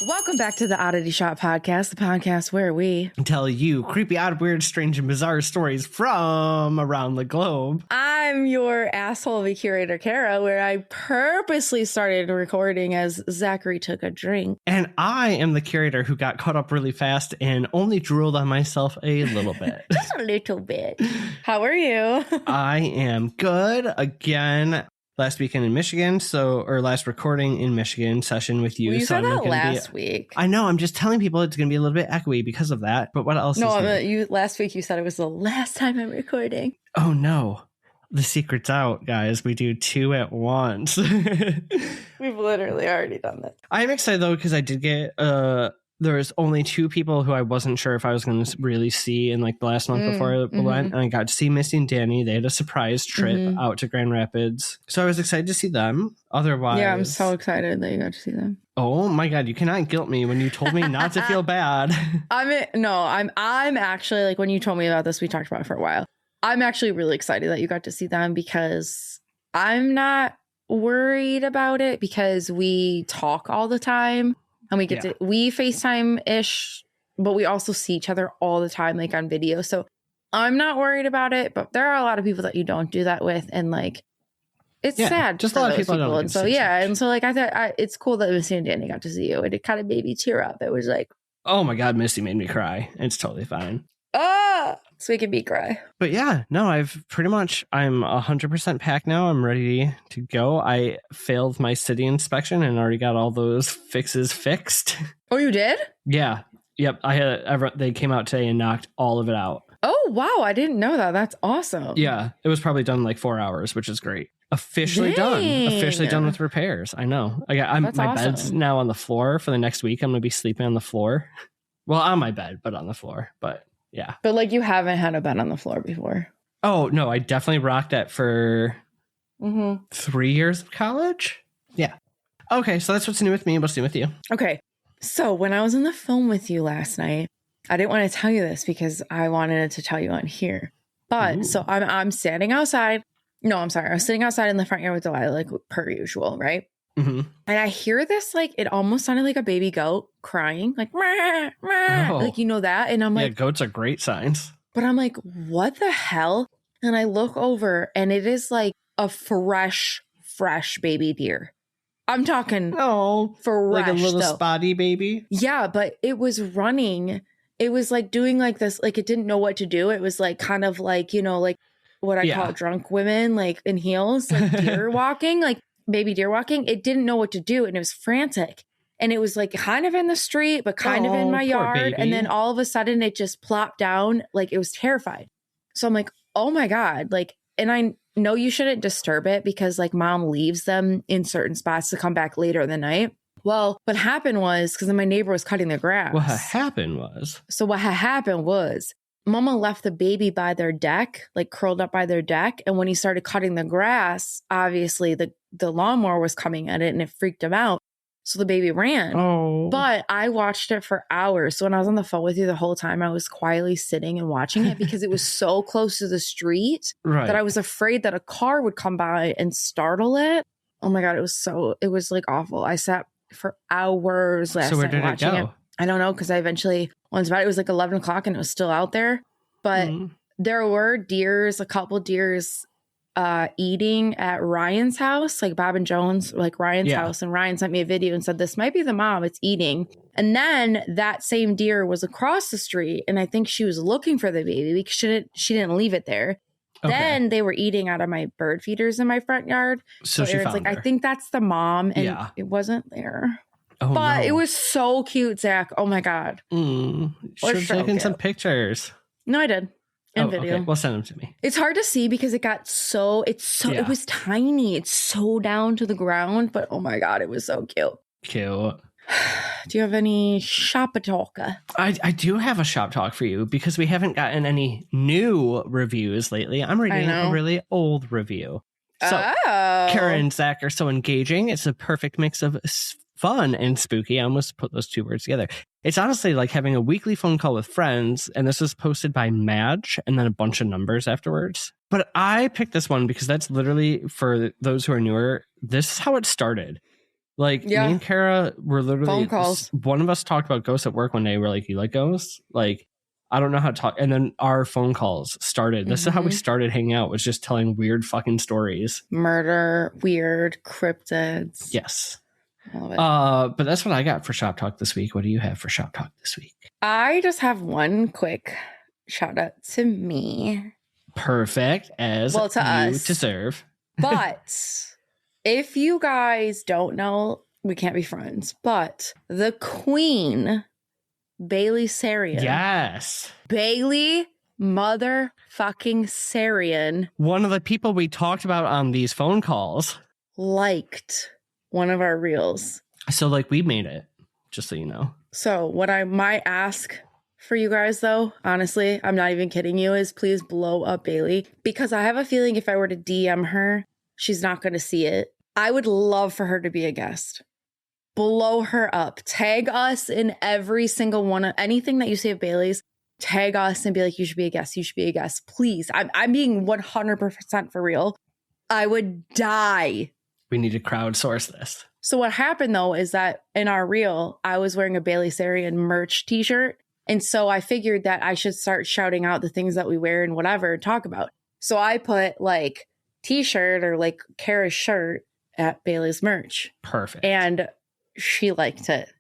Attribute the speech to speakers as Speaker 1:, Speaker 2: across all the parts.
Speaker 1: Welcome back to the Oddity Shop podcast, the podcast where we
Speaker 2: tell you creepy, odd, weird, strange, and bizarre stories from around the globe.
Speaker 1: I'm your asshole of a curator, Kara, where I purposely started recording as Zachary took a drink.
Speaker 2: And I am the curator who got caught up really fast and only drooled on myself a little bit.
Speaker 1: Just a little bit. How are you?
Speaker 2: I am good. Again, last weekend in Michigan, or last recording in Michigan session with you.
Speaker 1: Well, you said that last week.
Speaker 2: I know. I'm just telling people it's going to be a little bit echoey because of that. But what else?
Speaker 1: Last week you said it was the last time I'm recording.
Speaker 2: Oh no, the secret's out, guys. We do 2 at once.
Speaker 1: We've literally already done that.
Speaker 2: I'm excited though because I did get there was only 2 people who I wasn't sure if I was going to really see in like the last month before I went. And I got to see Missy and Danny. They had a surprise trip out to Grand Rapids. So I was excited to see them. Otherwise...
Speaker 1: Yeah, I'm so excited that you got to see them.
Speaker 2: Oh my God, you cannot guilt me when you told me not to feel bad.
Speaker 1: I'm actually, like, when you told me about this, we talked about it for a while. I'm actually really excited that you got to see them because I'm not worried about it because we talk all the time. And we FaceTime-ish, but we also see each other all the time, like on video. So I'm not worried about it, but there are a lot of people that you don't do that with. And like, it's sad.
Speaker 2: Just a lot of people don't.
Speaker 1: And so, and so like, I thought it's cool that Missy and Danny got to see you. And it kind of made me tear up. It was like,
Speaker 2: oh my God, Missy made me cry. It's totally fine.
Speaker 1: So we can be cry.
Speaker 2: But yeah, no, I'm 100% packed now. I'm ready to go. I failed my city inspection and already got all those fixes fixed.
Speaker 1: Oh, you did?
Speaker 2: Yeah. Yep. They came out today and knocked all of it out.
Speaker 1: Oh, wow. I didn't know that. That's awesome.
Speaker 2: Yeah. It was probably done in like 4 hours, which is great. Officially done with repairs. I know. My bed's now on the floor for the next week. I'm going to be sleeping on the floor. Well, on my bed, but on the floor. But yeah.
Speaker 1: But like you haven't had a bed on the floor before.
Speaker 2: Oh, no. I definitely rocked it for 3 years of college. Yeah. Okay. So that's what's new with me. What's new with you?
Speaker 1: Okay. So when I was on the phone with you last night, I didn't want to tell you this because I wanted to tell you on here. But so I'm standing outside. No, I'm sorry. I was sitting outside in the front yard with Delilah, like per usual, right? And I hear this, like, it almost sounded like a baby goat crying, like, meh, meh. Like, you know that? And I'm like,
Speaker 2: yeah, goats are great signs.
Speaker 1: But I'm like, what the hell? And I look over and it is like a fresh baby deer. I'm talking fresh,
Speaker 2: like a little spotty baby.
Speaker 1: Yeah, but it was running. It was like doing like this, like it didn't know what to do. It was like kind of like, you know, like what I call drunk women, like in heels, like deer walking, like baby deer walking. It didn't know what to do and it was frantic. And it was like kind of in the street, but kind of in my yard. Baby. And then all of a sudden it just plopped down. Like it was terrified. So I'm like, oh my God. Like, and I know you shouldn't disturb it because like mom leaves them in certain spots to come back later in the night. Well, what happened was because my neighbor was cutting the grass.
Speaker 2: What happened
Speaker 1: was mama left the baby by their deck, like curled up by their deck. And when he started cutting the grass, obviously the lawnmower was coming at it and it freaked him out. So the baby ran. Oh. But I watched it for hours. So when I was on the phone with you the whole time, I was quietly sitting and watching it because it was so close to the street that I was afraid that a car would come by and startle it. Oh my God, it was like awful. I sat for hours last night watching it. I don't know, because I eventually, once about it was like 11 o'clock and it was still out there. But there were a couple deers eating at Ryan's house, like Bob and Jones, like Ryan's house. And Ryan sent me a video and said, this might be the mom, it's eating. And then that same deer was across the street. And I think she was looking for the baby because she didn't leave it there. Okay. Then they were eating out of my bird feeders in my front yard. So she found her. I think that's the mom. And it wasn't there. Oh, but it was so cute, Zach. Oh my God.
Speaker 2: Should have taken some pictures.
Speaker 1: No, I did. And video.
Speaker 2: Okay. Well, send them to me.
Speaker 1: It's hard to see because it was tiny. It's so down to the ground, but oh my God, it was so cute.
Speaker 2: Cute.
Speaker 1: Do you have any shop talk?
Speaker 2: I do have a shop talk for you because we haven't gotten any new reviews lately. I'm reading a really old review. So Kara and Zach are so engaging. It's a perfect mix of fun and spooky. I almost put those 2 words together. It's honestly like having a weekly phone call with friends, and this is posted by Madge and then a bunch of numbers afterwards. But I picked this one because that's literally, for those who are newer, this is how it started. Like, me and Kara were literally...
Speaker 1: phone calls.
Speaker 2: One of us talked about ghosts at work one day. We're like, you like ghosts? Like, I don't know how to talk. And then our phone calls started. This is how we started hanging out, was just telling weird fucking stories.
Speaker 1: Murder, weird, cryptids.
Speaker 2: Yes.
Speaker 1: Love it.
Speaker 2: But that's what I got for Shop Talk this week. What do you have for Shop Talk this week?
Speaker 1: I just have one quick shout out to me.
Speaker 2: Perfect, as
Speaker 1: well, to
Speaker 2: you
Speaker 1: us.
Speaker 2: deserve.
Speaker 1: But if you guys don't know, we can't be friends. But the Queen, Bailey Sarian.
Speaker 2: Yes.
Speaker 1: Bailey motherfucking Sarian.
Speaker 2: One of the people we talked about on these phone calls.
Speaker 1: Liked one of our reels.
Speaker 2: So, like, we made it, just so you know.
Speaker 1: So what I might ask for you guys, though, honestly, I'm not even kidding you, is please blow up Bailey. Because I have a feeling if I were to DM her, she's not going to see it. I would love for her to be a guest. Blow her up. Tag us in every single one of anything that you say of Bailey's. Tag us and be like, you should be a guest. You should be a guest. Please. I'm being 100% for real. I would die.
Speaker 2: We need to crowdsource this.
Speaker 1: So what happened, though, is that in our reel, I was wearing a Bailey Sarian merch t-shirt. And so I figured that I should start shouting out the things that we wear and whatever and talk about. So I put like t-shirt or like Kara's shirt at Bailey's merch.
Speaker 2: Perfect.
Speaker 1: And she liked it.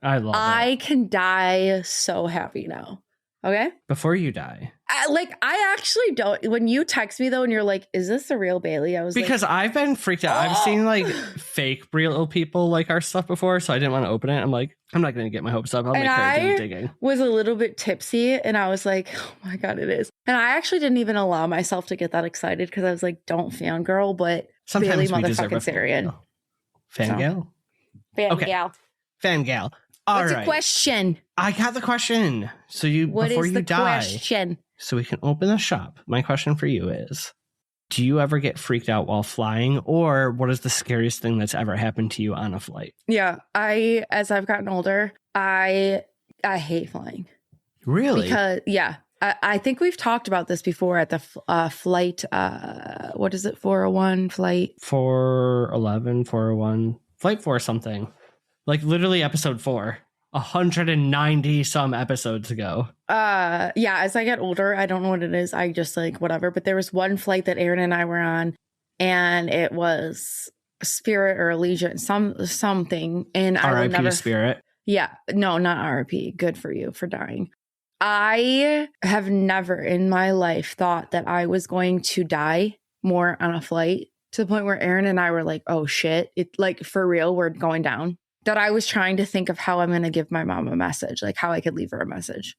Speaker 2: I love it.
Speaker 1: I can die so happy now. Okay?
Speaker 2: Before you die.
Speaker 1: I actually don't. When you text me, though, and you're like, is this the real Bailey? I was
Speaker 2: because
Speaker 1: like,
Speaker 2: I've been freaked out.
Speaker 1: Oh!
Speaker 2: I've seen like fake real people like our stuff before, so I didn't want to open it. I'm like, I'm not going to get my hopes up. I'll make her do digging.
Speaker 1: Was a little bit tipsy, and I was like, oh my God, it is. And I actually didn't even allow myself to get that excited because I was like, don't fangirl, but
Speaker 2: sometimes
Speaker 1: Bailey
Speaker 2: we deserve a
Speaker 1: Sarian.
Speaker 2: Fangirl?
Speaker 1: Fangirl.
Speaker 2: Okay. Fangirl. All
Speaker 1: What's
Speaker 2: right.
Speaker 1: your question?
Speaker 2: I got the question. So before you die,
Speaker 1: question?
Speaker 2: So we can open the shop. My question for you is, do you ever get freaked out while flying, or what is the scariest thing that's ever happened to you on a flight?
Speaker 1: Yeah, as I've gotten older, I hate flying.
Speaker 2: Really?
Speaker 1: Because, yeah, I think we've talked about this before at the flight, what is it, 401 flight?
Speaker 2: 411, 401, flight 4 something. Like literally episode 4. 190 some episodes ago.
Speaker 1: Yeah, as I get older, I don't know what it is. I just like whatever. But there was one flight that Aaron and I were on, and it was Spirit or Allegiant, something. And I would never
Speaker 2: Spirit.
Speaker 1: Yeah, no, not RIP. Good for you for dying. I have never in my life thought that I was going to die more on a flight, to the point where Aaron and I were like, oh shit, it like for real, we're going down. That I was trying to think of how I'm going to give my mom a message, like how I could leave her a message.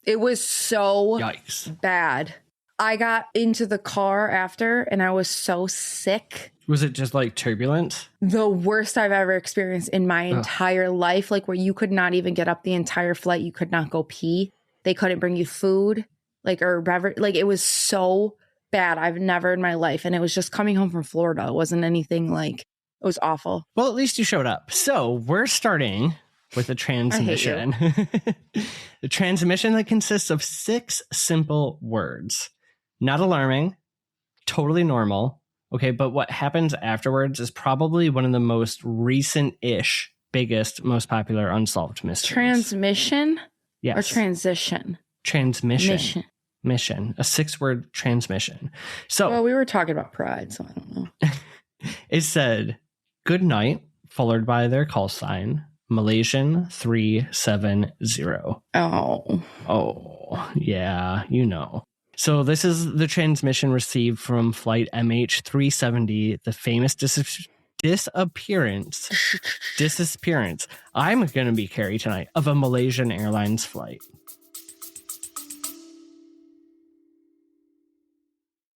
Speaker 1: It was so bad. I got into the car after and I was so sick.
Speaker 2: Was it just like turbulent?
Speaker 1: The worst I've ever experienced in my entire life, like where you could not even get up the entire flight. You could not go pee. They couldn't bring you food, like, or beverage. Like, it was so bad. I've never in my life. And it was just coming home from Florida. It wasn't anything like... It was awful.
Speaker 2: Well, at least you showed up. So we're starting with a transmission. The transmission that consists of 6 simple words. Not alarming, totally normal. Okay, but what happens afterwards is probably one of the most recent-ish, biggest, most popular unsolved mysteries.
Speaker 1: Transmission?
Speaker 2: Yes.
Speaker 1: Or transition?
Speaker 2: Transmission. Mission. A 6-word transmission. So,
Speaker 1: well, we were talking about pride, so I don't know.
Speaker 2: It said... Good night, followed by their call sign, Malaysian 370. Oh, yeah, you know. So this is the transmission received from flight MH370, the famous disappearance. I'm going to be Carrie tonight, of a Malaysian Airlines flight.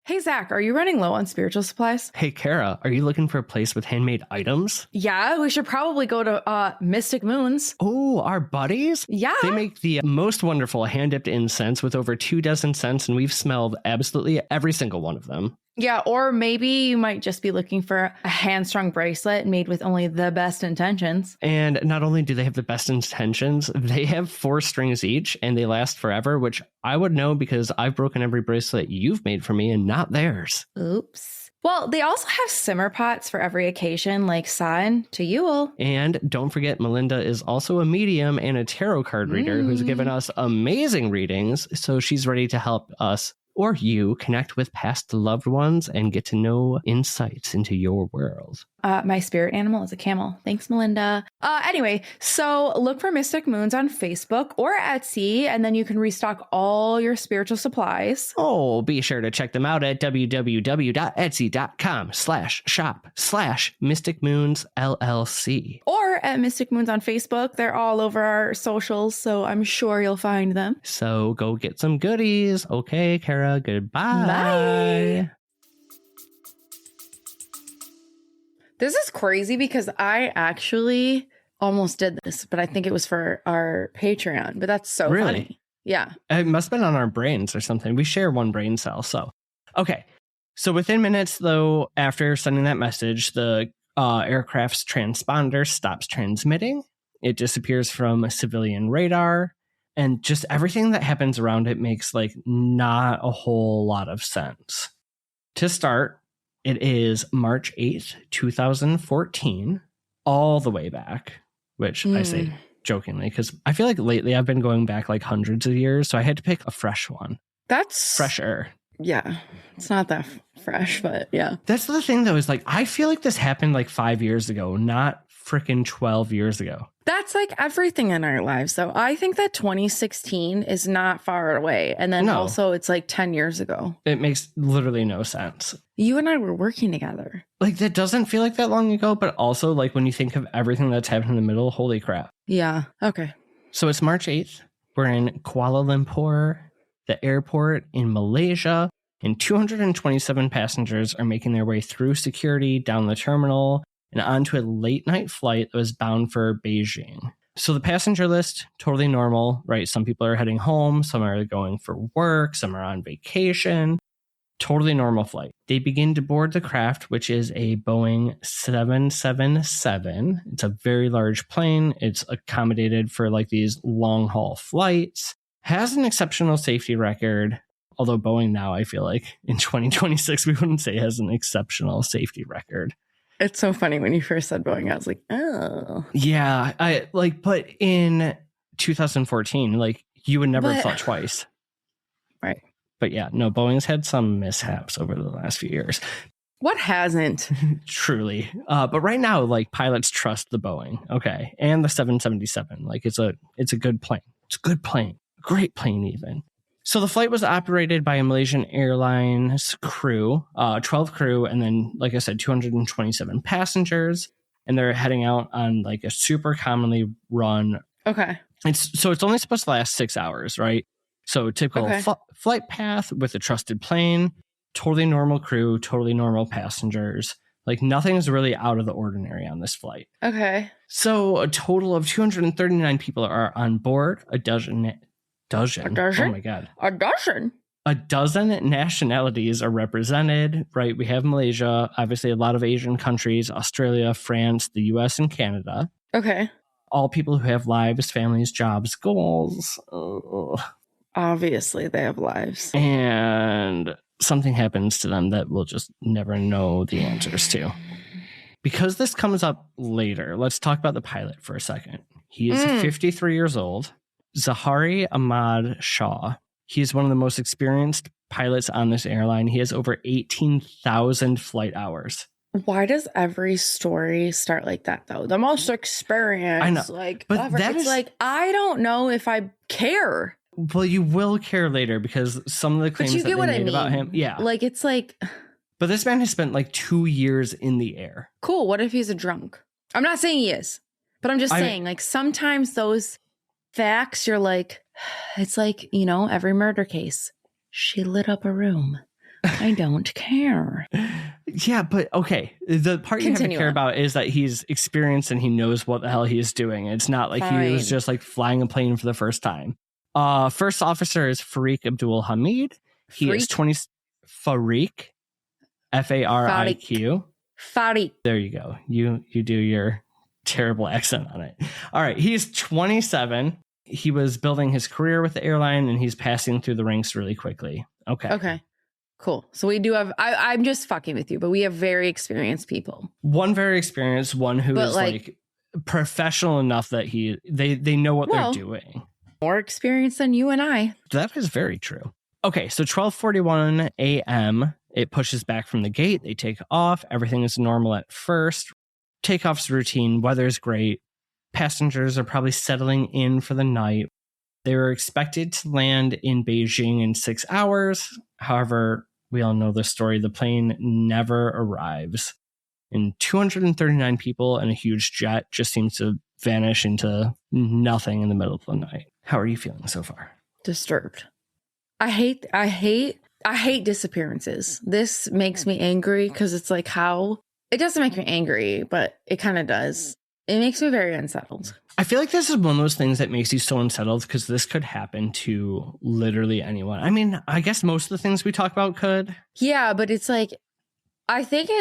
Speaker 1: Hey, Zach, are you running low on spiritual supplies?
Speaker 2: Hey, Kara, are you looking for a place with handmade items?
Speaker 1: Yeah, we should probably go to Mystic Moons.
Speaker 2: Oh, our buddies?
Speaker 1: Yeah.
Speaker 2: They make the most wonderful hand-dipped incense with over 24 scents, and we've smelled absolutely every single one of them.
Speaker 1: Yeah, or maybe you might just be looking for a hand-strung bracelet made with only the best intentions.
Speaker 2: And not only do they have the best intentions, they have 4 strings each, and they last forever, which I would know because I've broken every bracelet you've made for me and not theirs.
Speaker 1: Oops. Well, they also have simmer pots for every occasion, like San to Yule.
Speaker 2: And don't forget, Melinda is also a medium and a tarot card reader who's given us amazing readings. So she's ready to help us or you connect with past loved ones and get to know insights into your world.
Speaker 1: My spirit animal is a camel. Thanks, Melinda. Anyway, so look for Mystic Moons on Facebook or Etsy, and then you can restock all your spiritual supplies.
Speaker 2: Oh, be sure to check them out at www.etsy.com/shop/Mystic Moons LLC.
Speaker 1: Or at Mystic Moons on Facebook. They're all over our socials, so I'm sure you'll find them.
Speaker 2: So go get some goodies. Okay, Kara, goodbye.
Speaker 1: Bye. This is crazy because I actually almost did this, but I think it was for our Patreon. But that's so funny. Yeah.
Speaker 2: It must have been on our brains or something. We share one brain cell. So, okay. So within minutes, though, after sending that message, the aircraft's transponder stops transmitting. It disappears from civilian radar. And just everything that happens around it makes like not a whole lot of sense. To start, it is March 8th, 2014, all the way back, which I say jokingly because I feel like lately I've been going back like hundreds of years. So I had to pick a fresh one.
Speaker 1: That's
Speaker 2: fresher.
Speaker 1: Yeah, it's not that fresh, but yeah.
Speaker 2: That's the thing, though, is like I feel like this happened like 5 years ago, not freaking 12 years ago.
Speaker 1: That's like everything in our lives, though. I think that 2016 is not far away. And then also it's like 10 years ago.
Speaker 2: It makes literally no sense.
Speaker 1: You and I were working together.
Speaker 2: Like that doesn't feel like that long ago, but also like when you think of everything that's happened in the middle, holy crap.
Speaker 1: Yeah. Okay.
Speaker 2: So it's March 8th. We're in Kuala Lumpur, the airport in Malaysia, and 227 passengers are making their way through security down the terminal and onto a late night flight that was bound for Beijing. So the passenger list, totally normal, right? Some people are heading home, some are going for work, some are on vacation. Totally normal flight. They begin to board the craft, which is a Boeing 777. It's a very large plane. It's accommodated for like these long haul flights. Has an exceptional safety record. Although Boeing now, I feel like in 2026, we wouldn't say has an exceptional safety record.
Speaker 1: It's so funny when you first said Boeing, I was like, oh.
Speaker 2: Yeah, but in 2014, like you would never have thought twice.
Speaker 1: Right.
Speaker 2: But yeah, no, Boeing's had some mishaps over the last few years.
Speaker 1: What hasn't?
Speaker 2: Truly. But right now, like pilots trust the Boeing. Okay. And the 777. Like it's a good plane. It's a good plane. Great plane even. So the flight was operated by a Malaysian Airlines crew, 12 crew, and then, like I said, 227 passengers. And they're heading out on like a super commonly run.
Speaker 1: Okay.
Speaker 2: It's only supposed to last 6 hours, right? So typical flight path with a trusted plane, totally normal crew, totally normal passengers. Like nothing's really out of the ordinary on this flight.
Speaker 1: Okay.
Speaker 2: So a total of 239 people are on board. A dozen? Oh my God.
Speaker 1: A dozen?
Speaker 2: A dozen nationalities are represented, right? We have Malaysia, obviously a lot of Asian countries, Australia, France, the US, and Canada.
Speaker 1: Okay.
Speaker 2: All people who have lives, families, jobs, goals.
Speaker 1: Obviously, they have lives.
Speaker 2: And something happens to them that we'll just never know the answers to. Because this comes up later, let's talk about the pilot for a second. He is 53 years old. Zahari Ahmad Shah. He is one of the most experienced pilots on this airline. He has over 18,000 flight hours.
Speaker 1: Why does every story start like that, though? The most experienced.
Speaker 2: I know.
Speaker 1: Like, but it's like, I don't know if I care.
Speaker 2: Well, you will care later because some of the claims that they made about him. Yeah.
Speaker 1: Like, it's like.
Speaker 2: But this man has spent like 2 years in the air.
Speaker 1: Cool. What if he's a drunk? I'm not saying he is, but I'm just saying, like, sometimes those facts, you're like, it's like, you know, every murder case. She lit up a room. I don't care.
Speaker 2: Yeah, but okay. The part you have to care about is that he's experienced and he knows what the hell he is doing. It's not like he was just like flying a plane for the first time. First officer is Farik Abdul Hamid. He is 20. Farik. Fariq.
Speaker 1: Farik.
Speaker 2: There you go. You do your terrible accent on it. All right. He's 27. He was building his career with the airline and he's passing through the ranks really quickly. Okay.
Speaker 1: Cool. So we do have, I'm just fucking with you, but we have very experienced people.
Speaker 2: One very experienced, one who is like professional enough that they know what they're doing.
Speaker 1: More experience than you and I.
Speaker 2: That is very true. Okay, so 12:41 a.m., it pushes back from the gate. They take off. Everything is normal at first. Takeoff's routine. Weather's great. Passengers are probably settling in for the night. They were expected to land in Beijing in 6 hours. However, we all know the story. The plane never arrives. And 239 people and a huge jet just seems to vanish into nothing in the middle of the night. How are you feeling so far?
Speaker 1: Disturbed. I hate disappearances. This makes me angry because it's like how it doesn't make me angry, but it kind of does. It makes me very unsettled.
Speaker 2: I feel like this is one of those things that makes you so unsettled because this could happen to literally anyone. I mean, I guess most of the things we talk about could.
Speaker 1: Yeah, but it's like, I think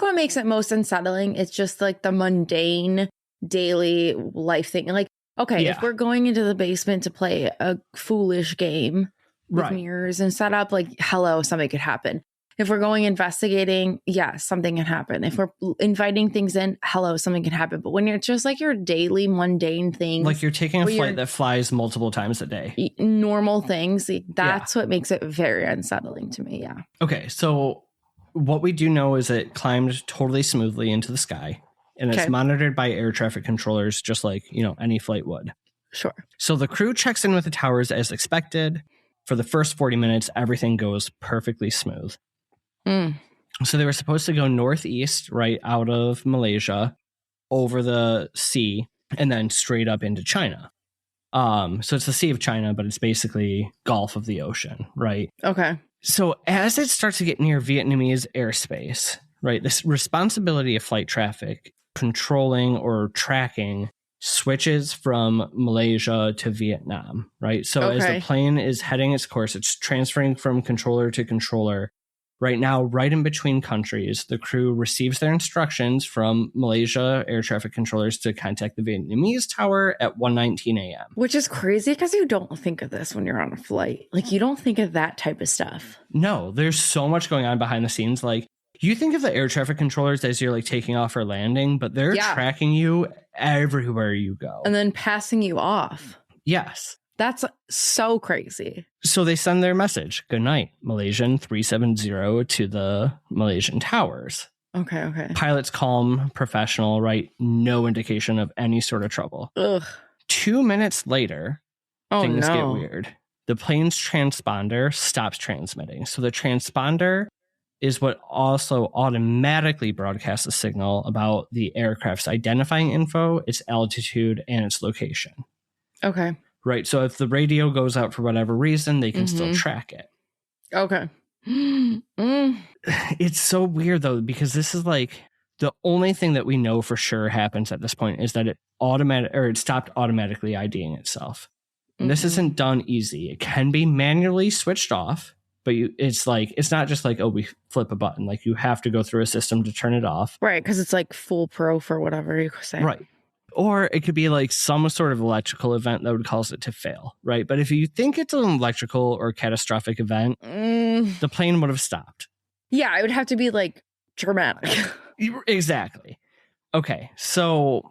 Speaker 1: what makes it most unsettling is just like the mundane daily life thing. Like, okay, if we're going into the basement to play a foolish game with mirrors and set up, like, hello, something could happen. If we're going investigating, something can happen. If we're inviting things in, hello, something can happen. But when it's just like your daily mundane things.
Speaker 2: Like you're taking a flight that flies multiple times a day.
Speaker 1: Normal things. That's what makes it very unsettling to me. Yeah.
Speaker 2: Okay. So what we do know is it climbed totally smoothly into the sky. And it's monitored by air traffic controllers, just like, any flight would.
Speaker 1: Sure.
Speaker 2: So the crew checks in with the towers as expected. For the first 40 minutes, everything goes perfectly smooth. So they were supposed to go northeast, right out of Malaysia, over the sea, and then straight up into China. So it's the Sea of China, but it's basically Gulf of the Ocean, right?
Speaker 1: Okay.
Speaker 2: So as it starts to get near Vietnamese airspace, right, this responsibility of flight traffic controlling or tracking switches from Malaysia to Vietnam, right? So as the plane is heading its course, it's transferring from controller to controller. Right now, right in between countries, the crew receives their instructions from Malaysia air traffic controllers to contact the Vietnamese tower at 1:19 a.m.
Speaker 1: Which is crazy because you don't think of this when you're on a flight. Like, you don't think of that type of stuff.
Speaker 2: No, there's so much going on behind the scenes. Like, you think of the air traffic controllers as you're like taking off or landing, but they're tracking you everywhere you go.
Speaker 1: And then passing you off.
Speaker 2: Yes.
Speaker 1: That's so crazy.
Speaker 2: So they send their message. Good night, Malaysian 370 to the Malaysian towers.
Speaker 1: Okay.
Speaker 2: Pilot's calm, professional, right? No indication of any sort of trouble.
Speaker 1: Ugh.
Speaker 2: 2 minutes later, things get weird. The plane's transponder stops transmitting. So the transponder is what also automatically broadcasts a signal about the aircraft's identifying info, its altitude, and its location.
Speaker 1: Okay.
Speaker 2: Right. So if the radio goes out for whatever reason, they can still track it.
Speaker 1: Okay.
Speaker 2: It's so weird, though, because this is like the only thing that we know for sure happens at this point is that it stopped automatically IDing itself. And this isn't done easy. It can be manually switched off, but it's not just like, oh, we flip a button. Like, you have to go through a system to turn it off.
Speaker 1: Right. Because it's like foolproof or whatever you say.
Speaker 2: Right. Or it could be like some sort of electrical event that would cause it to fail, right? But if you think it's an electrical or catastrophic event, the plane would have stopped.
Speaker 1: Yeah, it would have to be like dramatic.
Speaker 2: Exactly. Okay, so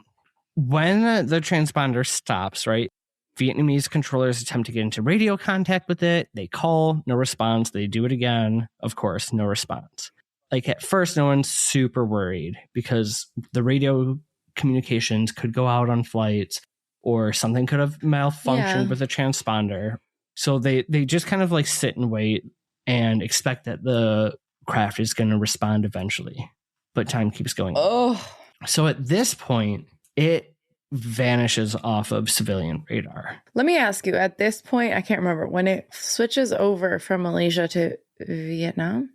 Speaker 2: when the transponder stops, right, Vietnamese controllers attempt to get into radio contact with it. They call, no response. They do it again. Of course, no response. Like at first, no one's super worried because the radio communications could go out on flights or something could have malfunctioned with the transponder. So they just kind of like sit and wait and expect that the craft is going to respond eventually. But time keeps going. So at this point, it vanishes off of civilian radar.
Speaker 1: Let me ask you, at this point, I can't remember, when it switches over from Malaysia to Vietnam,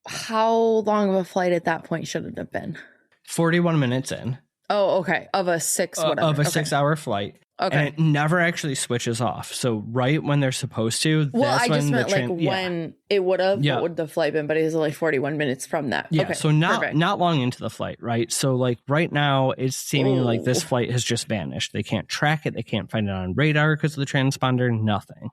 Speaker 1: how long of a flight at that point should it have been?
Speaker 2: 41 minutes in.
Speaker 1: Oh, okay. Of a
Speaker 2: 6-hour flight. Okay. And it never actually switches off. So right when they're supposed to, that's when just meant
Speaker 1: when it would have, what would the flight been? But it was only 41 minutes from that.
Speaker 2: Yeah, okay, so not long into the flight, right? So like right now, it's seeming like this flight has just vanished. They can't track it. They can't find it on radar because of the transponder, nothing.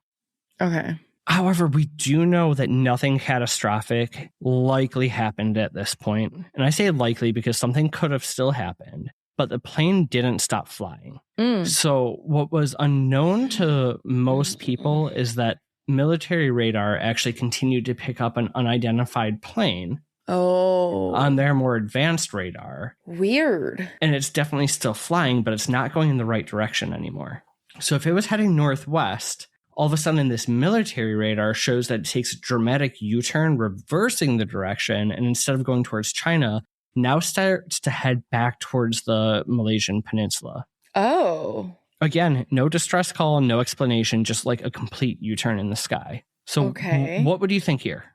Speaker 1: Okay.
Speaker 2: However, we do know that nothing catastrophic likely happened at this point. And I say likely because something could have still happened, but the plane didn't stop flying. So what was unknown to most people is that military radar actually continued to pick up an unidentified plane on their more advanced radar.
Speaker 1: Weird.
Speaker 2: And it's definitely still flying, but it's not going in the right direction anymore. So if it was heading northwest, all of a sudden this military radar shows that it takes a dramatic U-turn, reversing the direction, and instead of going towards China, now starts to head back towards the Malaysian peninsula.
Speaker 1: Oh.
Speaker 2: Again, no distress call, no explanation, just like a complete U-turn in the sky. So what would you think here?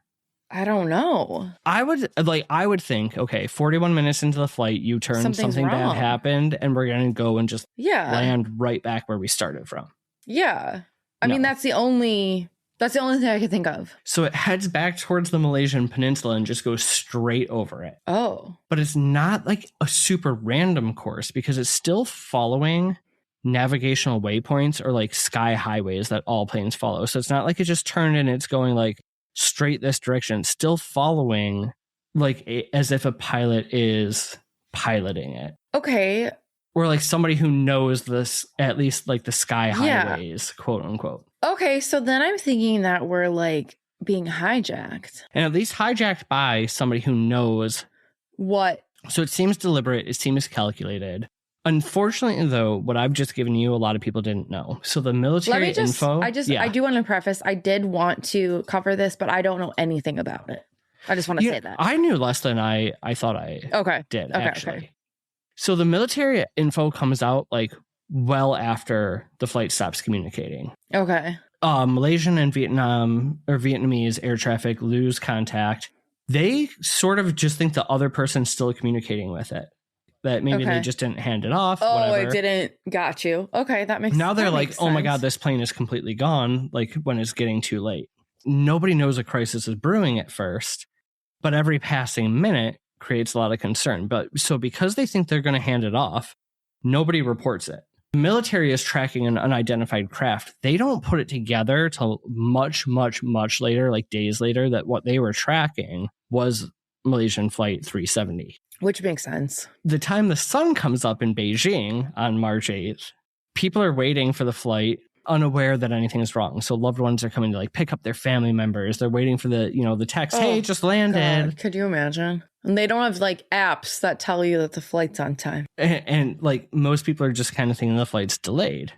Speaker 1: I don't know.
Speaker 2: I would think, okay, 41 minutes into the flight, U-turn, something bad happened, and we're going to go and just land right back where we started from.
Speaker 1: Yeah. I mean, that's the only thing I could think of.
Speaker 2: So it heads back towards the Malaysian peninsula and just goes straight over it.
Speaker 1: Oh.
Speaker 2: But it's not like a super random course because it's still following navigational waypoints or like sky highways that all planes follow. So it's not like it just turned and it's going like straight this direction. It's still following like as if a pilot is piloting it.
Speaker 1: Okay.
Speaker 2: Or like somebody who knows this, at least like the sky highways, quote unquote.
Speaker 1: Okay, so then I'm thinking that we're like being hijacked.
Speaker 2: And at least hijacked by somebody who knows
Speaker 1: what.
Speaker 2: So it seems deliberate. It seems calculated. Unfortunately, though, what I've just given you, a lot of people didn't know. So the military info.
Speaker 1: I do want to preface, I did want to cover this, but I don't know anything about it. I just want to say that.
Speaker 2: I knew less than I thought I did, actually. Okay. So the military info comes out like well after the flight stops communicating.
Speaker 1: Okay.
Speaker 2: Malaysian and Vietnamese air traffic lose contact. They sort of just think the other person's still communicating with it. That maybe they just didn't hand it off.
Speaker 1: Whatever. It didn't. Got you. Okay, that makes sense.
Speaker 2: Now they're like, oh my God, this plane is completely gone. Like when it's getting too late. Nobody knows a crisis is brewing at first, but every passing minute creates a lot of concern. But so because they think they're going to hand it off, nobody reports it. The military is tracking an unidentified craft. They don't put it together till much, much, much later, like days later, that what they were tracking was Malaysian Flight 370.
Speaker 1: Which makes sense.
Speaker 2: The time the sun comes up in Beijing on March 8th, people are waiting for the flight, unaware that anything is wrong. So loved ones are coming to like pick up their family members. They're waiting for the text, hey, just landed.
Speaker 1: God, could you imagine? And they don't have like apps that tell you that the flight's on time.
Speaker 2: And like most people are just kind of thinking the flight's delayed.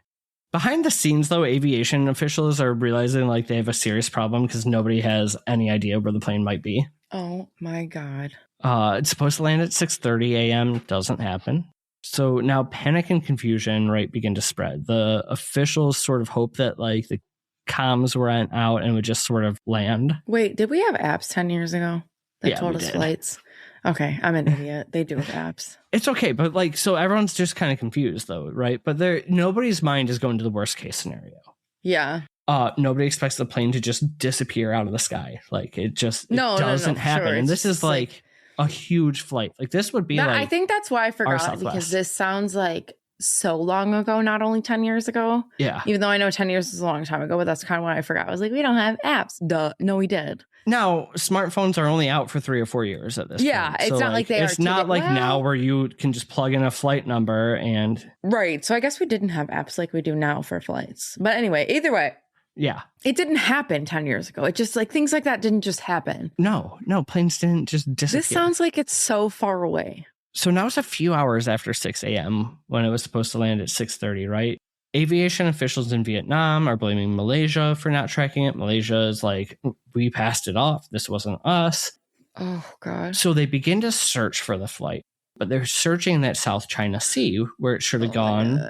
Speaker 2: Behind the scenes, though, aviation officials are realizing like they have a serious problem because nobody has any idea where the plane might be.
Speaker 1: Oh my God.
Speaker 2: It's supposed to land at 6:30 a.m. Doesn't happen. So now panic and confusion, begin to spread. The officials sort of hope that like the comms went out and would just sort of land.
Speaker 1: Wait, did we have apps 10 years ago that told us flights? Okay, I'm an idiot. They do have apps.
Speaker 2: It's okay, but like, so everyone's just kind of confused though, right? But nobody's mind is going to the worst case scenario.
Speaker 1: Yeah.
Speaker 2: Nobody expects the plane to just disappear out of the sky. Like it doesn't happen. Sure. And this is like a huge flight. Like this would be
Speaker 1: I think that's why I forgot, because this sounds like so long ago, not only 10 years ago.
Speaker 2: Yeah.
Speaker 1: Even though I know 10 years is a long time ago, but that's kind of what I forgot. I was like, we don't have apps. Duh. No, we did.
Speaker 2: Now, smartphones are only out for 3 or 4 years at this point.
Speaker 1: Yeah, it's not like they are.
Speaker 2: It's not like now where you can just plug in a flight number and...
Speaker 1: Right. So I guess we didn't have apps like we do now for flights. But anyway, either way.
Speaker 2: Yeah.
Speaker 1: It didn't happen 10 years ago. It just like things like that didn't just happen.
Speaker 2: No, planes didn't just disappear.
Speaker 1: This sounds like it's so far away.
Speaker 2: So now it's a few hours after 6 a.m. when it was supposed to land at 6:30, right? Aviation officials in Vietnam are blaming Malaysia for not tracking it. Malaysia is like, we passed it off. This wasn't us.
Speaker 1: Oh, God.
Speaker 2: So they begin to search for the flight, but they're searching that South China Sea where it should have gone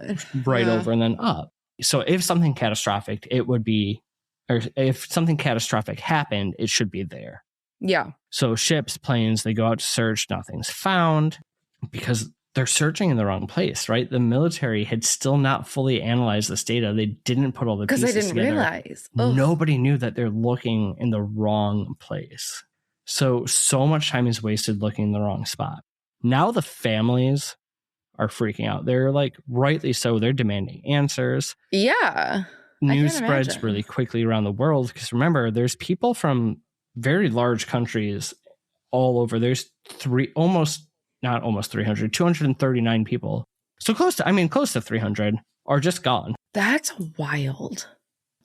Speaker 2: over and then up. So if something catastrophic, if something catastrophic happened, it should be there.
Speaker 1: Yeah.
Speaker 2: So ships, planes, they go out to search. Nothing's found because they're searching in the wrong place, right? The military had still not fully analyzed this data. They didn't put all the pieces together. Because they didn't realize. Nobody knew that they're looking in the wrong place. So much time is wasted looking in the wrong spot. Now the families are freaking out. They're like, rightly so, they're demanding answers.
Speaker 1: Yeah.
Speaker 2: news spreads really quickly around the world because remember, there's people from very large countries all over. There's 239 people. So close to 300 are just gone.
Speaker 1: That's wild.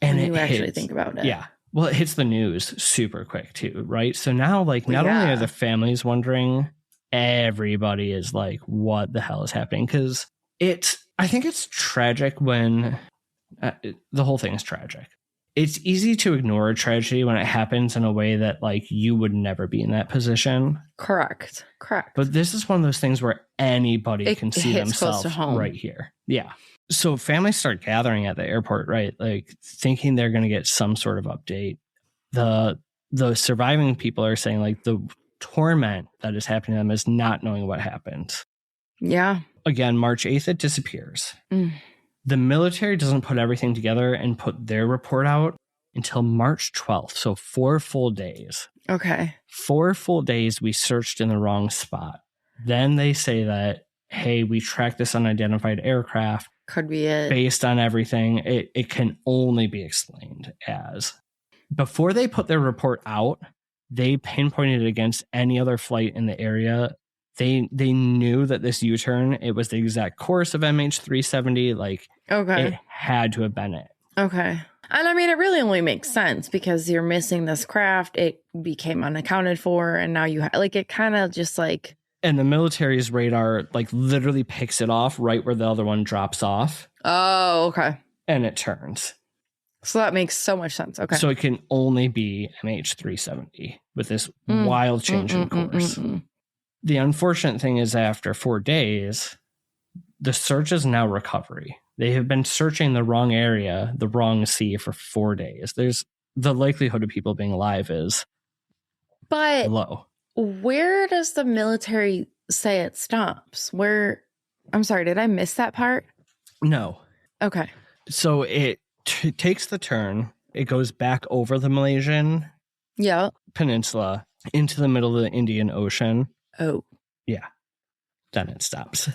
Speaker 2: And
Speaker 1: when you actually think about it.
Speaker 2: Yeah. Well, it hits the news super quick too, right? So now not only are the families wondering, everybody is like, what the hell is happening? Because I think it's tragic when the whole thing is tragic. It's easy to ignore a tragedy when it happens in a way that like you would never be in that position.
Speaker 1: Correct.
Speaker 2: But this is one of those things where anybody can see themselves right here. Yeah. So families start gathering at the airport, right? Like thinking they're going to get some sort of update. The surviving people are saying like the torment that is happening to them is not knowing what happened.
Speaker 1: Yeah.
Speaker 2: Again, March 8th, it disappears. The military doesn't put everything together and put their report out until March 12th. So 4 full days.
Speaker 1: Okay.
Speaker 2: 4 full days we searched in the wrong spot. Then they say that, hey, we tracked this unidentified aircraft.
Speaker 1: Could be it.
Speaker 2: Based on everything, it can only be explained as. Before they put their report out, they pinpointed it against any other flight in the area. They knew that this U-turn, it was the exact course of MH370. Like, it had to have been it.
Speaker 1: Okay. And I mean, it really only makes sense because you're missing this craft. It became unaccounted for. And now you it kind of just like.
Speaker 2: And the military's radar like literally picks it off right where the other one drops off.
Speaker 1: Oh, okay.
Speaker 2: And it turns.
Speaker 1: So that makes so much sense. Okay.
Speaker 2: So it can only be MH370 with this wild change in course. The unfortunate thing is after 4 days, the search is now recovery. They have been searching the wrong area, the wrong sea for 4 days. There's the likelihood of people being alive is low.
Speaker 1: Where does the military say it stops? I'm sorry, did I miss that part?
Speaker 2: No.
Speaker 1: Okay.
Speaker 2: So it takes the turn. It goes back over the Malaysian peninsula into the middle of the Indian Ocean.
Speaker 1: Oh.
Speaker 2: Yeah. Then it stops.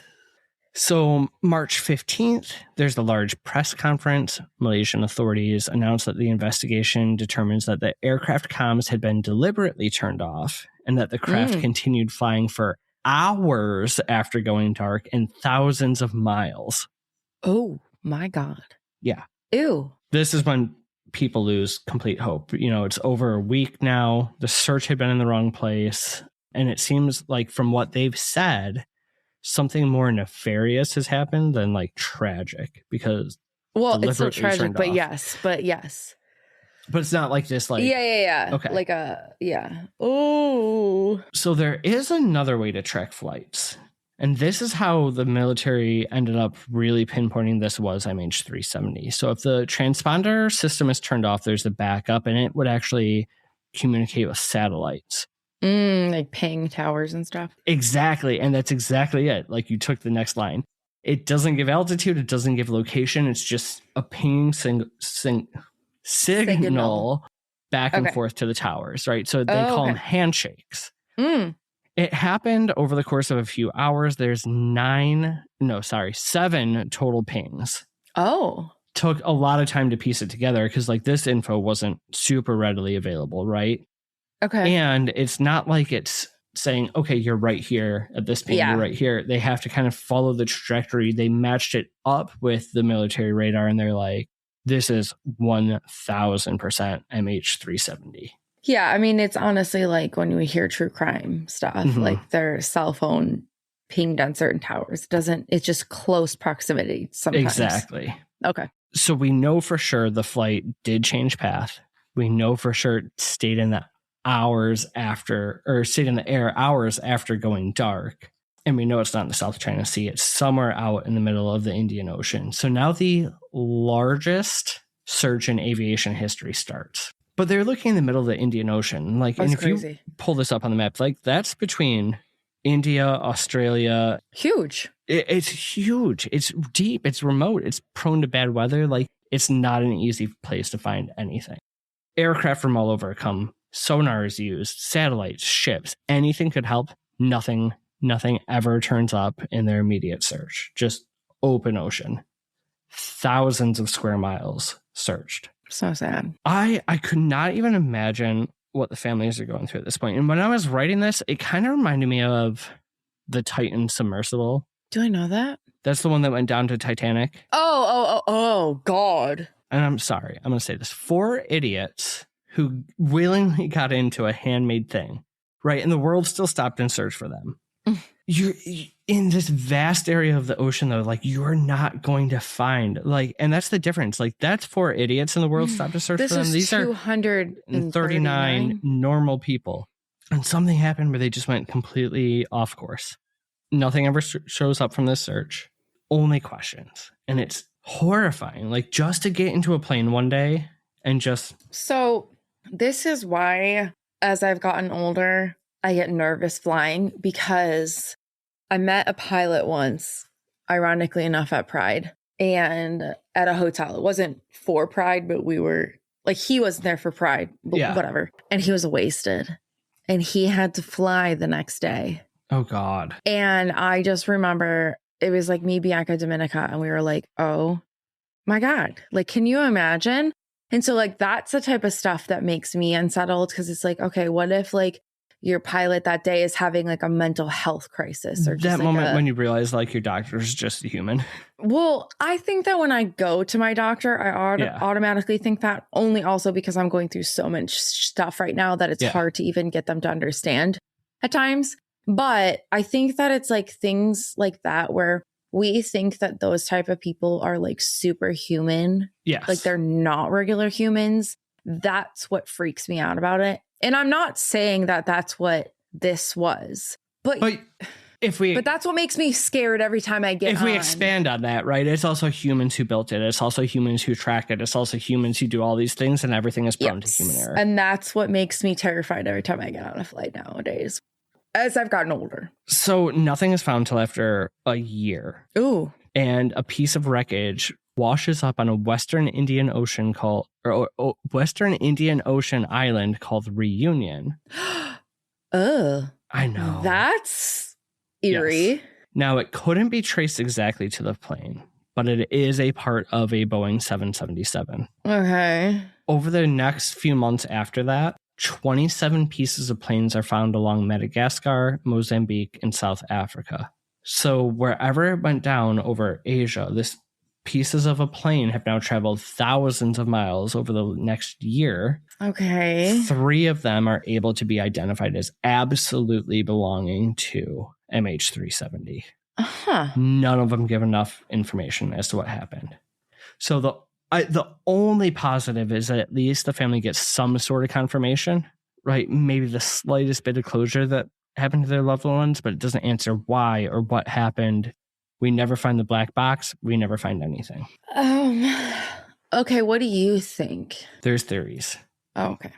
Speaker 2: So March 15th, there's a large press conference. Malaysian authorities announced that the investigation determines that the aircraft comms had been deliberately turned off and that the craft continued flying for hours after going dark and thousands of miles.
Speaker 1: Oh, my God.
Speaker 2: Yeah.
Speaker 1: Ew.
Speaker 2: This is when people lose complete hope. You know, it's over a week now. The search had been in the wrong place. And it seems like from what they've said, something more nefarious has happened than like tragic because
Speaker 1: it's still tragic, but yes.
Speaker 2: But it's not like this like
Speaker 1: Okay. Like oh.
Speaker 2: So there is another way to track flights. And this is how the military ended up really pinpointing this was MH370. So if the transponder system is turned off, there's a backup and it would actually communicate with satellites.
Speaker 1: Like ping towers and stuff.
Speaker 2: Exactly. And that's exactly it. Like you took the next line. It doesn't give altitude. It doesn't give location. It's just a ping signal back and forth to the towers, right? So they call them handshakes. It happened over the course of a few hours. There's 7 total pings.
Speaker 1: Oh.
Speaker 2: Took a lot of time to piece it together because like this info wasn't super readily available, right?
Speaker 1: Okay.
Speaker 2: And it's not like it's saying, okay, you're right here at this ping, you're right here. They have to kind of follow the trajectory. They matched it up with the military radar and they're like, this is 1000% MH370.
Speaker 1: Yeah, I mean, it's honestly like when we hear true crime stuff, like their cell phone pinged on certain towers. It's just close proximity sometimes. Exactly. Okay.
Speaker 2: So we know for sure the flight did change path. We know for sure it stayed in the air hours after going dark. And we know it's not in the South China Sea. It's somewhere out in the middle of the Indian Ocean. So now the largest search in aviation history starts. But they're looking in the middle of the Indian Ocean. Like, and if crazy. You pull this up on the map, like that's between India, Australia.
Speaker 1: Huge.
Speaker 2: It's huge. It's deep. It's remote. It's prone to bad weather. Like it's not an easy place to find anything. Aircraft from all over come. Sonar is used. Satellites, ships, anything could help. Nothing ever turns up in their immediate search. Just open ocean. thousands of square miles searched.
Speaker 1: So sad.
Speaker 2: I could not even imagine what the families are going through at this point. And when I was writing this, it kind of reminded me of the Titan submersible.
Speaker 1: Do I know that?
Speaker 2: That's the one that went down to Titanic.
Speaker 1: Oh, God.
Speaker 2: And I'm sorry, I'm going to say this. 4 idiots who willingly got into a handmade thing, right? And the world still stopped and searched for them. You're in this vast area of the ocean, though, like, you're not going to find, like, and that's the difference. Like, that's 4 idiots and the world stopped to search for them. These are 239 normal people. And something happened where they just went completely off course. Nothing ever shows up from this search. Only questions. And it's horrifying. Like, just to get into a plane one day and just...
Speaker 1: So this is why, as I've gotten older, I get nervous flying, because I met a pilot once, ironically enough, at Pride, and at a hotel. It wasn't for Pride, but we were, like, he wasn't there for Pride, but whatever. And he was wasted, and he had to fly the next day.
Speaker 2: Oh, God.
Speaker 1: And I just remember it was like me, Bianca, Dominica, and we were like, oh my God, like, can you imagine? And so, like, that's the type of stuff that makes me unsettled, because it's like, okay, what if, like, your pilot that day is having, like, a mental health crisis, or just
Speaker 2: that
Speaker 1: like
Speaker 2: moment when you realize, like, your doctor is just a human.
Speaker 1: Well, I think that when I go to my doctor, I automatically think that, only also because I'm going through so much stuff right now that it's hard to even get them to understand at times. But I think that it's like things like that where we think that those type of people are, like, superhuman.
Speaker 2: Yes.
Speaker 1: Like, they're not regular humans. That's what freaks me out about it. And I'm not saying that that's what this was, but that's what makes me scared every time I get
Speaker 2: we expand on that, right? It's also humans who built it. It's also humans who track it. It's also humans who do all these things, and everything is prone to human error.
Speaker 1: And that's what makes me terrified every time I get on a flight nowadays, as I've gotten older.
Speaker 2: So nothing is found till after a year.
Speaker 1: Ooh.
Speaker 2: And a piece of wreckage washes up on a Western Indian Ocean island called Reunion. I know.
Speaker 1: That's eerie.
Speaker 2: Yes. Now, it couldn't be traced exactly to the plane, but it is a part of a Boeing 777.
Speaker 1: Okay.
Speaker 2: Over the next few months after that, 27 pieces of planes are found along Madagascar, Mozambique, and South Africa. So wherever it went down over Asia, this pieces of a plane have now traveled thousands of miles over the next year.
Speaker 1: Okay.
Speaker 2: 3 of them are able to be identified as absolutely belonging to MH370. None of them give enough information as to what happened. So the only positive is that at least the family gets some sort of confirmation, right? Maybe the slightest bit of closure that happened to their loved ones, but it doesn't answer why or what happened. We never find the black box. We never find anything.
Speaker 1: Okay, what do you think?
Speaker 2: There's theories.
Speaker 1: Oh, okay.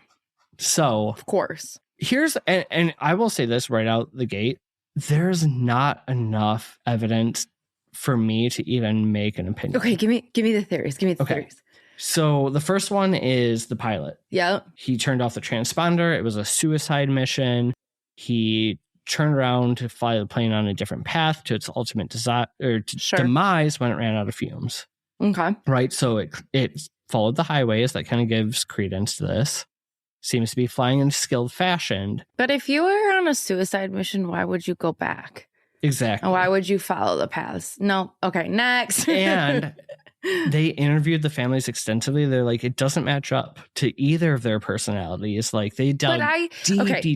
Speaker 2: So,
Speaker 1: of course.
Speaker 2: Here's, and I will say this right out the gate, there's not enough evidence for me to even make an opinion.
Speaker 1: Okay, give me the theories. Give me the theories.
Speaker 2: So the first one is the pilot.
Speaker 1: Yeah.
Speaker 2: He turned off the transponder. It was a suicide mission. He turned around to fly the plane on a different path to its ultimate demise when it ran out of fumes.
Speaker 1: Okay.
Speaker 2: Right. So it followed the highways. That kind of gives credence to this. Seems to be flying in skilled fashion.
Speaker 1: But if you were on a suicide mission, why would you go back?
Speaker 2: Exactly.
Speaker 1: And why would you follow the paths? No. Okay, next.
Speaker 2: And they interviewed the families extensively. They're like, it doesn't match up to either of their personalities. Like, they delved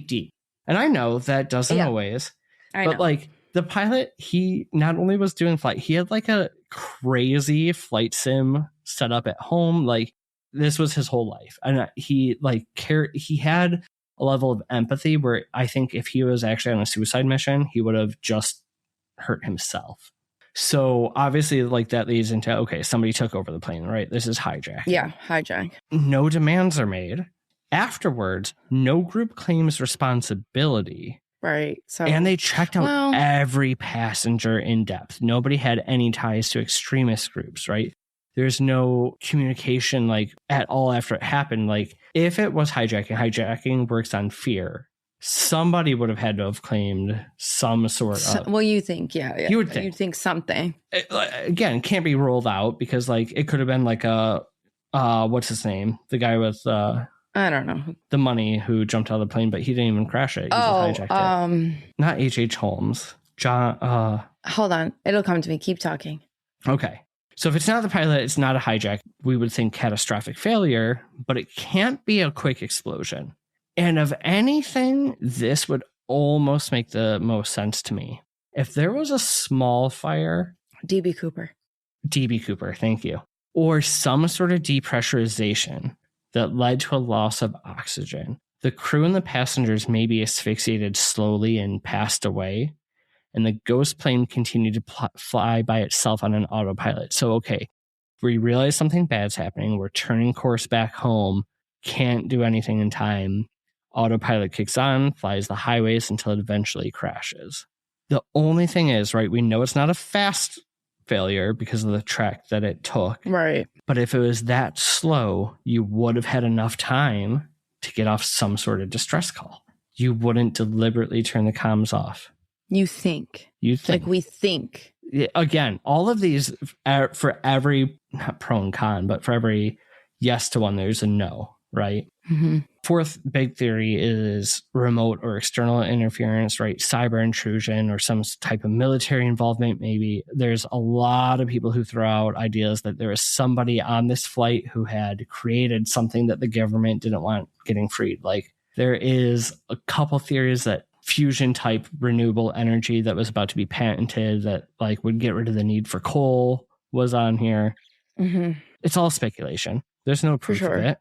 Speaker 2: deep. And I know that doesn't always. But like, the pilot, he not only was doing flight, he had like a crazy flight sim set up at home. Like, this was his whole life. And he had a level of empathy where I think if he was actually on a suicide mission, he would have just hurt himself. So obviously, like, that leads into, okay, somebody took over the plane, right? This is hijack.
Speaker 1: Yeah, hijack.
Speaker 2: No demands are made. Afterwards, no group claims responsibility.
Speaker 1: Right. So,
Speaker 2: and they checked out every passenger in depth. Nobody had any ties to extremist groups, right? There's no communication, like, at all after it happened. Like, if it was hijacking works on fear. somebody would have had to have claimed some sort of...
Speaker 1: Well, you think, yeah.
Speaker 2: You would think.
Speaker 1: You'd think something.
Speaker 2: Again, can't be ruled out because, like, it could have been like a... what's his name? The guy with...
Speaker 1: I don't know.
Speaker 2: The money who jumped out of the plane, but he didn't even crash it. He just hijacked it. Not H.H. Holmes. John...
Speaker 1: Hold on. It'll come to me. Keep talking.
Speaker 2: Okay. So if it's not the pilot, it's not a hijack. We would think catastrophic failure, but it can't be a quick explosion. And of anything, this would almost make the most sense to me. If there was a small fire...
Speaker 1: DB Cooper,
Speaker 2: thank you. Or some sort of depressurization that led to a loss of oxygen. The crew and the passengers may be asphyxiated slowly and passed away, and the ghost plane continued to fly by itself on an autopilot. So, okay, we realize something bad's happening. We're turning course back home. Can't do anything in time. Autopilot kicks on, flies the highways until it eventually crashes. The only thing is, right, we know it's not a fast failure because of the track that it took.
Speaker 1: Right.
Speaker 2: But if it was that slow, you would have had enough time to get off some sort of distress call. You wouldn't deliberately turn the comms off.
Speaker 1: You think. Like we think.
Speaker 2: Again, all of these, for every, not pro and con, but for every yes to one, there's a no, right?
Speaker 1: Mm-hmm.
Speaker 2: Fourth big theory is remote or external interference, right? Cyber intrusion or some type of military involvement, maybe. There's a lot of people who throw out ideas that there is somebody on this flight who had created something that the government didn't want getting freed. Like, there is a couple theories that fusion type renewable energy that was about to be patented that like would get rid of the need for coal was on here.
Speaker 1: Mm-hmm.
Speaker 2: It's all speculation. There's no proof of it.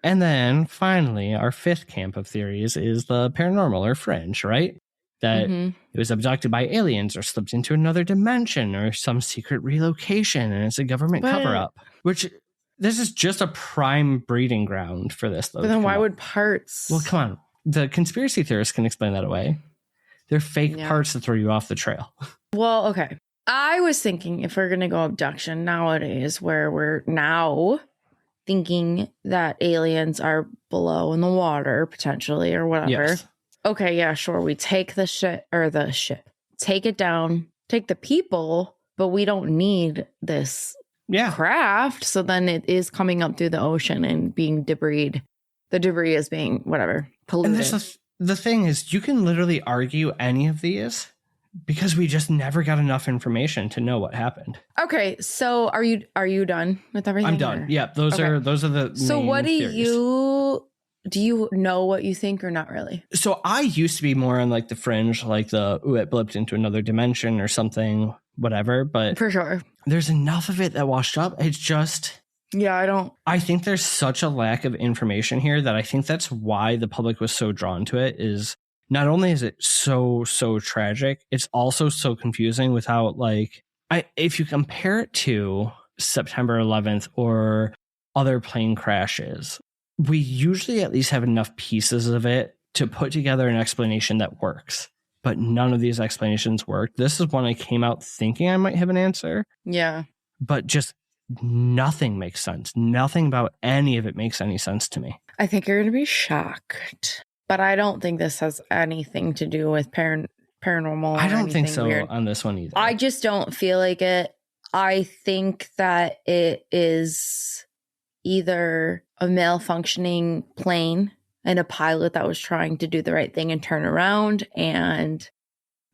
Speaker 2: And then finally, our fifth camp of theories is the paranormal or fringe, right? That it was abducted by aliens or slipped into another dimension or some secret relocation and it's a government cover-up. Which, this is just a prime breeding ground for this, though.
Speaker 1: But then why would parts...
Speaker 2: Well, come on. The conspiracy theorists can explain that away. They're fake parts that throw you off the trail.
Speaker 1: Well, okay. I was thinking if we're going to go abduction nowadays, where we're now thinking that aliens are below in the water, potentially, or whatever.
Speaker 2: Yes.
Speaker 1: Okay, yeah, sure. We take the ship, take it down, take the people, but we don't need this craft. So then it is coming up through the ocean and being debris. The debris is being, whatever, polluted.
Speaker 2: And the thing is, you can literally argue any of these because we just never got enough information to know what happened. Okay,
Speaker 1: so are you done with everything?
Speaker 2: I'm done. Yeah, those are the
Speaker 1: So
Speaker 2: main
Speaker 1: what
Speaker 2: theories.
Speaker 1: Do you know what you think or not really?
Speaker 2: So I used to be more on like the fringe, like it blipped into another dimension or something, whatever. But
Speaker 1: for sure,
Speaker 2: there's enough of it that washed up. It's just...
Speaker 1: Yeah,
Speaker 2: I think there's such a lack of information here that I think that's why the public was so drawn to it. Is not only is it so tragic, it's also so confusing without if you compare it to September 11th or other plane crashes, we usually at least have enough pieces of it to put together an explanation that works. But none of these explanations worked. This is one I came out thinking I might have an answer.
Speaker 1: Yeah.
Speaker 2: But just nothing makes sense. Nothing about any of it makes any sense to me.
Speaker 1: I think you're going to be shocked. But I don't think this has anything to do with paranormal.
Speaker 2: I don't think so
Speaker 1: weird.
Speaker 2: On this one either.
Speaker 1: I just don't feel like it. I think that it is either a malfunctioning plane and a pilot that was trying to do the right thing and turn around, and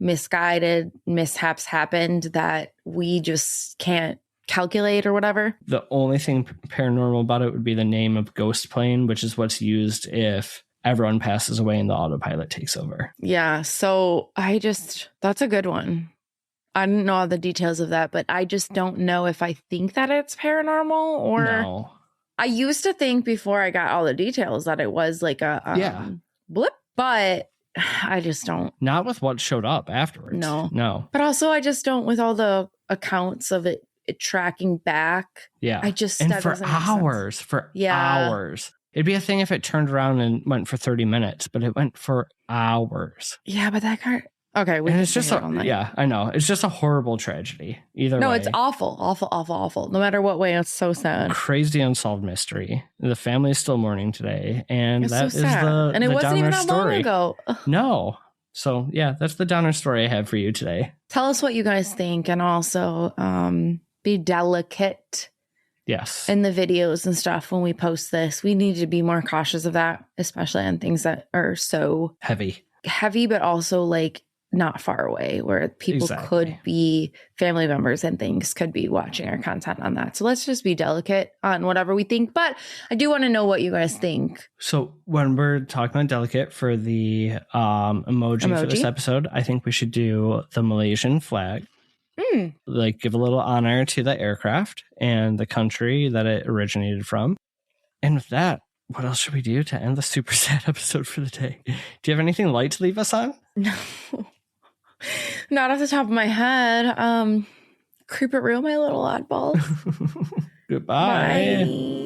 Speaker 1: misguided mishaps happened that we just can't calculate or whatever.
Speaker 2: The only thing paranormal about it would be the name of ghost plane, which is what's used if everyone passes away and the autopilot takes over.
Speaker 1: Yeah, so that's a good one. I didn't know all the details of that, but I just don't know if I think that it's paranormal or...
Speaker 2: No.
Speaker 1: I used to think before I got all the details that it was like a blip, but I just don't.
Speaker 2: Not with what showed up afterwards. No.
Speaker 1: But also I just don't with all the accounts of it tracking back.
Speaker 2: Yeah.
Speaker 1: And
Speaker 2: for hours. Hours. It'd be a thing if it turned around and went for 30 minutes, but it went for hours.
Speaker 1: Yeah, but that car... Okay.
Speaker 2: And it's just, yeah, I know. It's just a horrible tragedy. Either way.
Speaker 1: No, it's awful, awful, awful, awful. No matter what way, it's so sad.
Speaker 2: Crazy unsolved mystery. The family is still mourning today. And
Speaker 1: it's
Speaker 2: that
Speaker 1: so
Speaker 2: is
Speaker 1: the And it wasn't even that
Speaker 2: story.
Speaker 1: long ago.
Speaker 2: No. So, yeah, that's the downer story I have for you today.
Speaker 1: Tell us what you guys think, and also be delicate.
Speaker 2: Yes.
Speaker 1: In the videos and stuff when we post this. We need to be more cautious of that, especially on things that are so
Speaker 2: heavy,
Speaker 1: but also like not far away, where people could be family members and things could be watching our content on that. So let's just be delicate on whatever we think. But I do want to know what you guys think.
Speaker 2: So when we're talking about delicate for the emoji for this episode, I think we should do the Malaysian flag. Like give a little honor to the aircraft and the country that it originated from. And with that, what else should we do to end the super sad episode for the day? Do you have anything light to leave us on?
Speaker 1: No. Not off the top of my head. Creep it real, my little oddball.
Speaker 2: Goodbye.
Speaker 1: Bye.